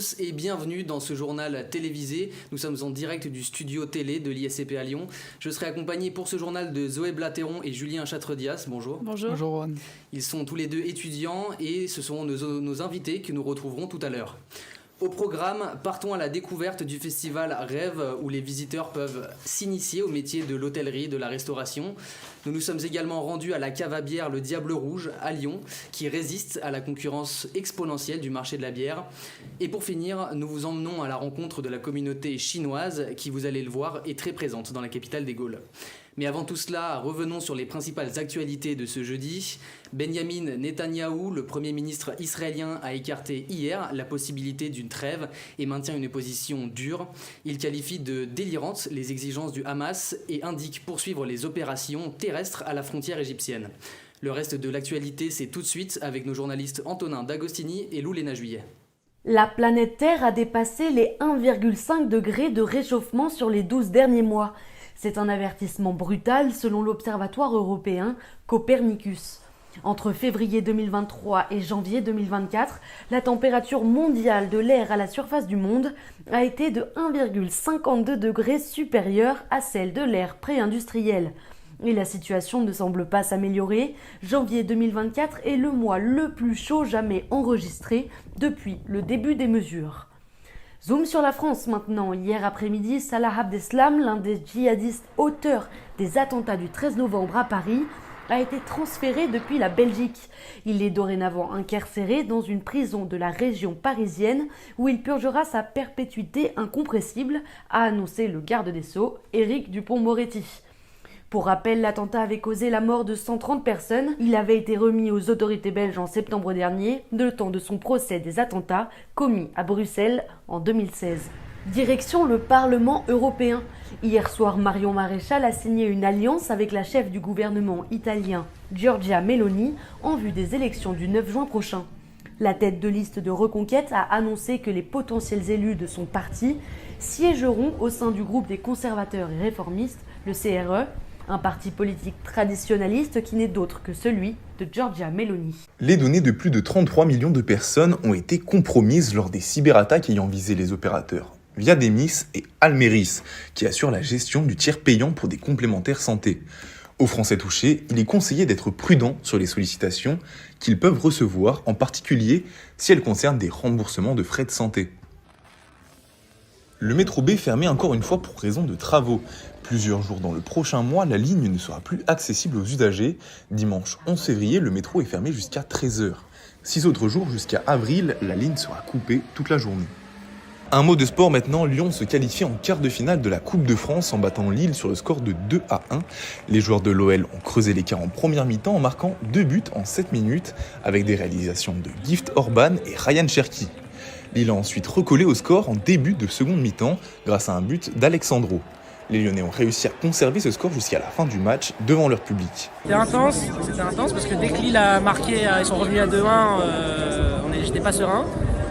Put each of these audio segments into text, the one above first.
tous et bienvenue dans ce journal télévisé. Nous sommes en direct du studio télé de l'ISCP à Lyon. Je serai accompagné pour ce journal de Zoé Blateron et Julien Châtre-Dias. Bonjour. Bonjour. Bonjour Juan. Ils sont tous les deux étudiants et ce seront nos invités que nous retrouverons tout à l'heure. Au programme, partons à la découverte du festival Rêve où les visiteurs peuvent s'initier au métier de l'hôtellerie, de la restauration. Nous nous sommes également rendus à la cave à bière Le Diable Rouge à Lyon qui résiste à la concurrence exponentielle du marché de la bière. Et pour finir, nous vous emmenons à la rencontre de la communauté chinoise qui, vous allez le voir, est très présente dans la capitale des Gaules. Mais avant tout cela, revenons sur les principales actualités de ce jeudi. Benyamin Netanyahou, le Premier ministre israélien, a écarté hier la possibilité d'une trêve et maintient une position dure. Il qualifie de délirantes les exigences du Hamas et indique poursuivre les opérations terrestres à la frontière égyptienne. Le reste de l'actualité, c'est tout de suite avec nos journalistes Antonin D'Agostini et Lou Léna Juillet. La planète Terre a dépassé les 1,5 degrés de réchauffement sur les 12 derniers mois. C'est un avertissement brutal selon l'Observatoire européen Copernicus. Entre février 2023 et janvier 2024, la température mondiale de l'air à la surface du monde a été de 1,52 degrés supérieure à celle de l'ère pré-industrielle. Et la situation ne semble pas s'améliorer. Janvier 2024 est le mois le plus chaud jamais enregistré depuis le début des mesures. Zoom sur la France maintenant. Hier après-midi, Salah Abdeslam, l'un des djihadistes auteurs des attentats du 13 novembre à Paris, a été transféré depuis la Belgique. Il est dorénavant incarcéré dans une prison de la région parisienne où il purgera sa perpétuité incompressible, a annoncé le garde des Sceaux, Éric Dupond-Moretti. Pour rappel, l'attentat avait causé la mort de 130 personnes. Il avait été remis aux autorités belges en septembre dernier, le temps de son procès des attentats commis à Bruxelles en 2016. Direction le Parlement européen. Hier soir, Marion Maréchal a signé une alliance avec la chef du gouvernement italien, Giorgia Meloni, en vue des élections du 9 juin prochain. La tête de liste de Reconquête a annoncé que les potentiels élus de son parti siégeront au sein du groupe des conservateurs et réformistes, le CRE, un parti politique traditionnaliste qui n'est d'autre que celui de Giorgia Meloni. Les données de plus de 33 millions de personnes ont été compromises lors des cyberattaques ayant visé les opérateurs Viademis et Almeris, qui assurent la gestion du tiers payant pour des complémentaires santé. Aux Français touchés, il est conseillé d'être prudent sur les sollicitations qu'ils peuvent recevoir, en particulier si elles concernent des remboursements de frais de santé. Le métro B fermé encore une fois pour raison de travaux. Plusieurs jours dans le prochain mois, la ligne ne sera plus accessible aux usagers. Dimanche 11 février, le métro est fermé jusqu'à 13h. 6 autres jours jusqu'à avril, la ligne sera coupée toute la journée. Un mot de sport maintenant, Lyon se qualifie en quart de finale de la Coupe de France en battant Lille sur le score de 2-1. Les joueurs de l'OL ont creusé l'écart en première mi-temps en marquant 2 buts en 7 minutes avec des réalisations de Gift Orban et Ryan Cherki. Lille a ensuite recollé au score en début de seconde mi-temps grâce à un but d'Alexandro. Les Lyonnais ont réussi à conserver ce score jusqu'à la fin du match devant leur public. C'était intense parce que dès que Lille a marqué, ils sont revenus à 2-1, j'étais pas serein.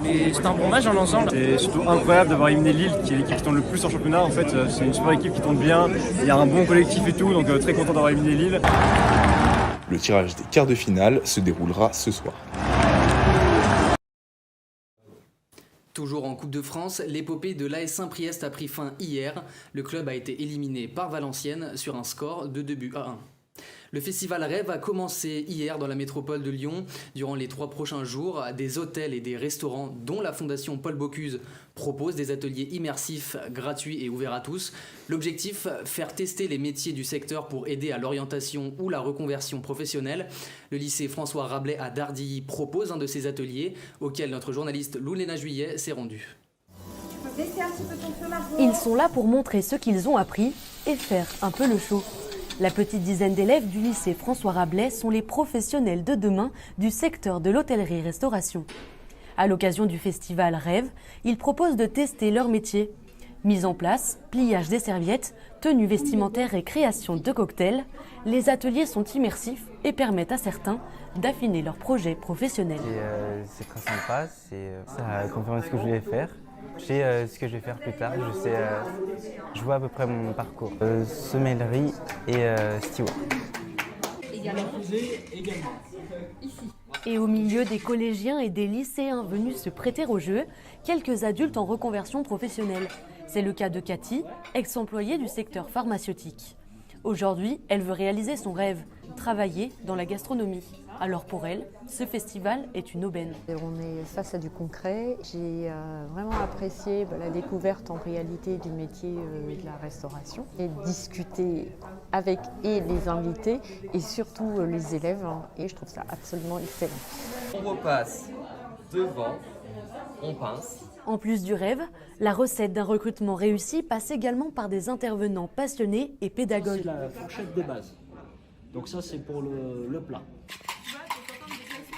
Mais c'était un bon match dans l'ensemble. C'est surtout incroyable d'avoir éliminé Lille, qui est l'équipe qui tourne le plus en championnat. En fait, c'est une super équipe qui tourne bien. Il y a un bon collectif et tout, donc très content d'avoir éliminé Lille. Le tirage des quarts de finale se déroulera ce soir. Toujours en Coupe de France, l'épopée de l'AS Saint-Priest a pris fin hier. Le club a été éliminé par Valenciennes sur un score de 2-1. Le festival Rêve a commencé hier dans la métropole de Lyon. Durant les 3 prochains jours, des hôtels et des restaurants, dont la Fondation Paul Bocuse, proposent des ateliers immersifs, gratuits et ouverts à tous. L'objectif, faire tester les métiers du secteur pour aider à l'orientation ou la reconversion professionnelle. Le lycée François Rabelais à Dardilly propose un de ces ateliers, auquel notre journaliste Lou Léna Juillet s'est rendu. Ils sont là pour montrer ce qu'ils ont appris et faire un peu le show. La petite dizaine d'élèves du lycée François Rabelais sont les professionnels de demain du secteur de l'hôtellerie-restauration. À l'occasion du festival Rêve, ils proposent de tester leur métier. Mise en place, pliage des serviettes, tenue vestimentaire et création de cocktails, les ateliers sont immersifs et permettent à certains d'affiner leur projet professionnel. C'est très sympa, ça confirme ce que je voulais faire. Je sais ce que je vais faire plus tard, je vois à peu près mon parcours. Semellerie et steward. Ici. Et au milieu des collégiens et des lycéens venus se prêter au jeu, quelques adultes en reconversion professionnelle. C'est le cas de Cathy, ex-employée du secteur pharmaceutique. Aujourd'hui, elle veut réaliser son rêve, travailler dans la gastronomie. Alors pour elle, ce festival est une aubaine. On est face à du concret. J'ai vraiment apprécié la découverte en réalité du métier de la restauration et discuter avec les invités et surtout les élèves. Et je trouve ça absolument excellent. On repasse devant, on pince. En plus du rêve, la recette d'un recrutement réussi passe également par des intervenants passionnés et pédagogues. C'est la fourchette de base. Donc ça, c'est pour le plat.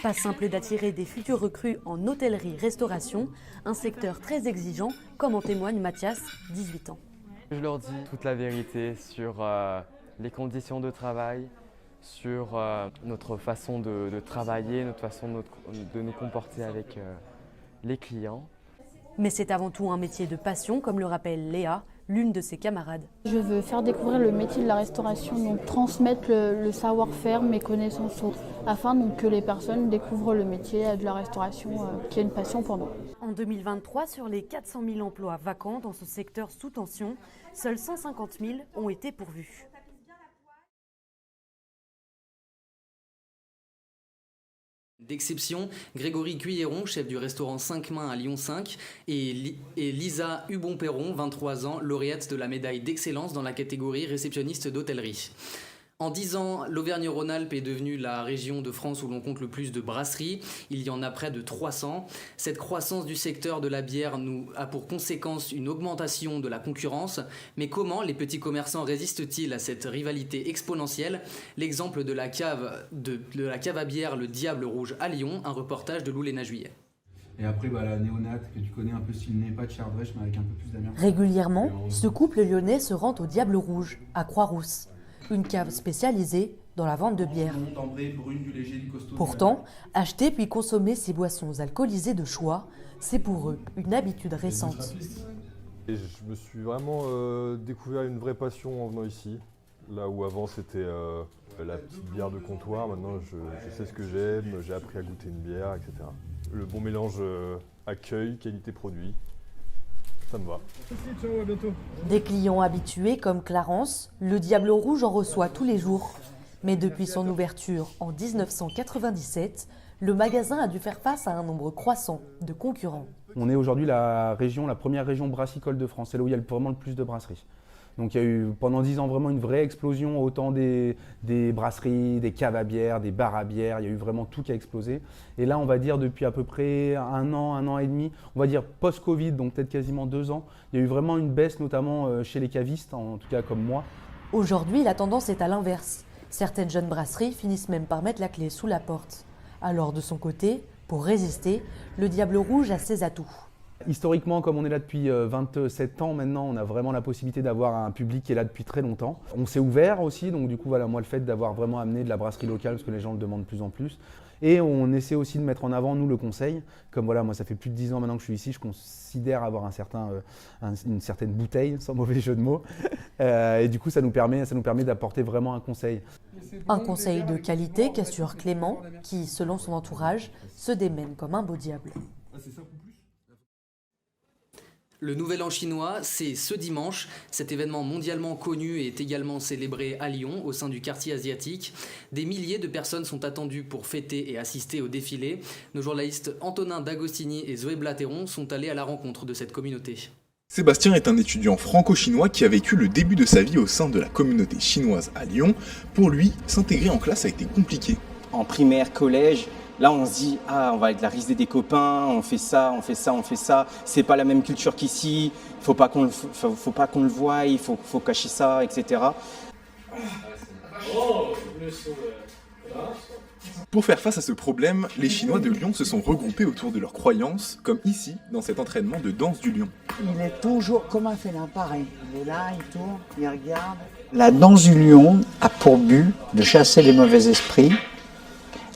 Pas simple d'attirer des futurs recrues en hôtellerie-restauration, un secteur très exigeant, comme en témoigne Mathias, 18 ans. Je leur dis toute la vérité sur les conditions de travail, sur notre façon de travailler, notre façon de nous comporter avec les clients. Mais c'est avant tout un métier de passion, comme le rappelle Léa, l'une de ses camarades. Je veux faire découvrir le métier de la restauration, donc transmettre le savoir-faire, mes connaissances, afin donc, que les personnes découvrent le métier de la restauration, qui est une passion pour nous. En 2023, sur les 400 000 emplois vacants dans ce secteur sous tension, seuls 150 000 ont été pourvus. D'exception, Grégory Cuilleron, chef du restaurant 5 Mains à Lyon 5, et Lisa Hubon-Perron, 23 ans, lauréate de la médaille d'excellence dans la catégorie réceptionniste d'hôtellerie. En 10 ans, l'Auvergne-Rhône-Alpes est devenue la région de France où l'on compte le plus de brasseries. Il y en a près de 300. Cette croissance du secteur de la bière a pour conséquence une augmentation de la concurrence. Mais comment les petits commerçants résistent-ils à cette rivalité exponentielle? L'exemple de la cave à bière Le Diable Rouge à Lyon, un reportage de Louléna Juillet. Et après, la néonate que tu connais un peu style Népa de Chardrech, mais avec un peu plus d'amertume. Régulièrement, ce couple lyonnais se rend au Diable Rouge, à Croix-Rousse. Une cave spécialisée dans la vente de bière. Pourtant, acheter puis consommer ces boissons alcoolisées de choix, c'est pour eux une habitude récente. Et je me suis vraiment découvert une vraie passion en venant ici. Là où avant c'était la petite bière de comptoir, maintenant je sais ce que j'aime, j'ai appris à goûter une bière, etc. Le bon mélange accueil, qualité produit. Ça me va. Ciao, à bientôt. Des clients habitués comme Clarence, le Diable Rouge en reçoit tous les jours. Mais depuis son ouverture en 1997, le magasin a dû faire face à un nombre croissant de concurrents. On est aujourd'hui la première région brassicole de France, c'est là où il y a vraiment le plus de brasseries. Donc il y a eu pendant 10 ans vraiment une vraie explosion, autant des brasseries, des caves à bière, des bars à bière, il y a eu vraiment tout qui a explosé. Et là on va dire depuis à peu près un an et demi, on va dire post-Covid, donc peut-être quasiment 2 ans, il y a eu vraiment une baisse notamment chez les cavistes, en tout cas comme moi. Aujourd'hui la tendance est à l'inverse. Certaines jeunes brasseries finissent même par mettre la clé sous la porte. Alors de son côté, pour résister, le Diable Rouge a ses atouts. Historiquement, comme on est là depuis 27 ans maintenant, on a vraiment la possibilité d'avoir un public qui est là depuis très longtemps. On s'est ouvert aussi, donc du coup voilà, moi le fait d'avoir vraiment amené de la brasserie locale, parce que les gens le demandent de plus en plus. Et on essaie aussi de mettre en avant, nous, le conseil. Comme voilà, moi ça fait plus de 10 ans maintenant que je suis ici, je considère avoir une certaine bouteille, sans mauvais jeu de mots. Et du coup ça nous permet d'apporter vraiment un conseil. Un conseil de qualité qu'assure Clément, qui, selon son entourage, se démène comme un beau diable. Le Nouvel An chinois, c'est ce dimanche. Cet événement mondialement connu est également célébré à Lyon, au sein du quartier asiatique. Des milliers de personnes sont attendues pour fêter et assister au défilé. Nos journalistes Antonin D'Agostini et Zoé Blateron sont allés à la rencontre de cette communauté. Sébastien est un étudiant franco-chinois qui a vécu le début de sa vie au sein de la communauté chinoise à Lyon. Pour lui, s'intégrer en classe a été compliqué. En primaire, collège, là on se dit « Ah, on va être la risée des copains, on fait ça, c'est pas la même culture qu'ici, faut pas qu'on le voie, il faut cacher ça, etc. » Pour faire face à ce problème, les Chinois de Lyon se sont regroupés autour de leurs croyances, comme ici, dans cet entraînement de danse du lion. Il est toujours comme un félin, pareil. Il est là, il tourne, il regarde. La danse du lion a pour but de chasser les mauvais esprits,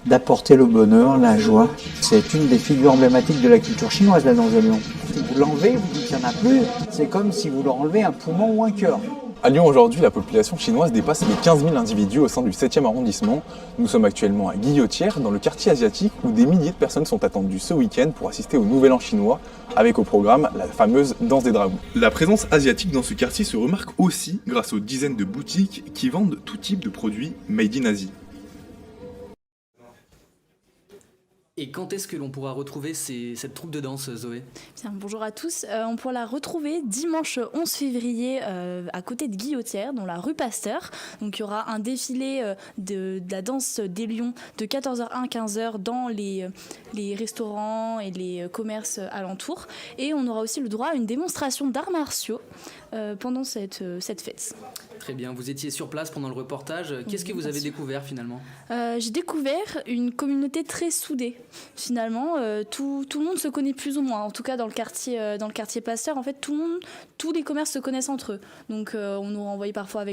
d'apporter le bonheur, la joie. C'est une des figures emblématiques de la culture chinoise, la danse du lion. Si vous l'enlevez, vous dites qu'il n'y en a plus, c'est comme si vous leur enlevez un poumon ou un cœur. À Lyon aujourd'hui, la population chinoise dépasse les 15 000 individus au sein du 7e arrondissement. Nous sommes actuellement à Guillotière, dans le quartier asiatique, où des milliers de personnes sont attendues ce week-end pour assister au Nouvel An chinois, avec au programme la fameuse danse des dragons. La présence asiatique dans ce quartier se remarque aussi grâce aux dizaines de boutiques qui vendent tout type de produits made in Asie. Et quand est-ce que l'on pourra retrouver cette troupe de danse, Zoé ? Bien, bonjour à tous. On pourra la retrouver dimanche 11 février à côté de Guillotière, dans la rue Pasteur. Donc il y aura un défilé de la danse des lions de 14h à 15h dans les restaurants et les commerces alentours. Et on aura aussi le droit à une démonstration d'arts martiaux pendant cette fête. Très bien, vous étiez sur place pendant le reportage. Qu'est-ce que vous avez découvert finalement ? J'ai découvert une communauté très soudée. Finalement, tout le monde se connaît plus ou moins. En tout cas, dans le quartier Pasteur, en fait, tous les commerces se connaissent entre eux. Donc, on nous renvoie parfois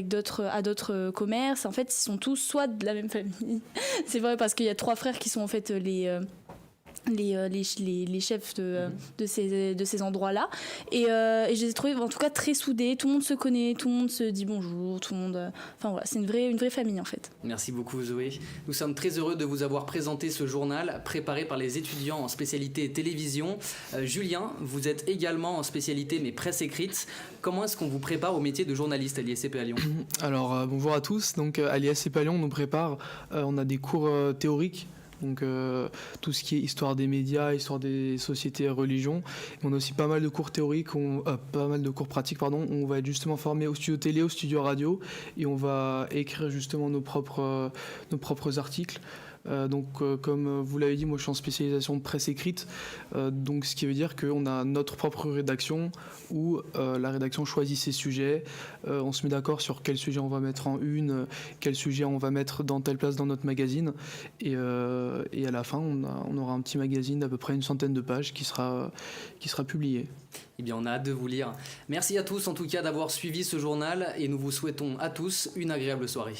à d'autres commerces. En fait, ils sont tous soit de la même famille. C'est vrai parce qu'il y a 3 frères qui sont en fait les chefs de ces endroits-là. Et je les ai trouvés en tout cas très soudés. Tout le monde se connaît, tout le monde se dit bonjour, tout le monde... Enfin voilà, c'est une vraie famille en fait. Merci beaucoup Zoé. Nous sommes très heureux de vous avoir présenté ce journal préparé par les étudiants en spécialité télévision. Julien, vous êtes également en spécialité mais presse écrite. Comment est-ce qu'on vous prépare au métier de journaliste à l'ISCP à Lyon ? Alors bonjour à tous. Donc à l'ISCP à Lyon, on nous prépare, on a des cours théoriques. Donc tout ce qui est histoire des médias, histoire des sociétés et religions. On a aussi pas mal de cours théoriques, pas mal de cours pratiques, pardon. On va être justement formé au studio télé, au studio radio, et on va écrire justement nos propres articles. Comme vous l'avez dit, moi je suis en spécialisation de presse écrite, donc ce qui veut dire qu'on a notre propre rédaction où la rédaction choisit ses sujets, on se met d'accord sur quel sujet on va mettre en une, quel sujet on va mettre dans telle place dans notre magazine, et à la fin on aura un petit magazine d'à peu près une centaine de pages qui sera publié. Eh bien on a hâte de vous lire. Merci à tous en tout cas d'avoir suivi ce journal et nous vous souhaitons à tous une agréable soirée.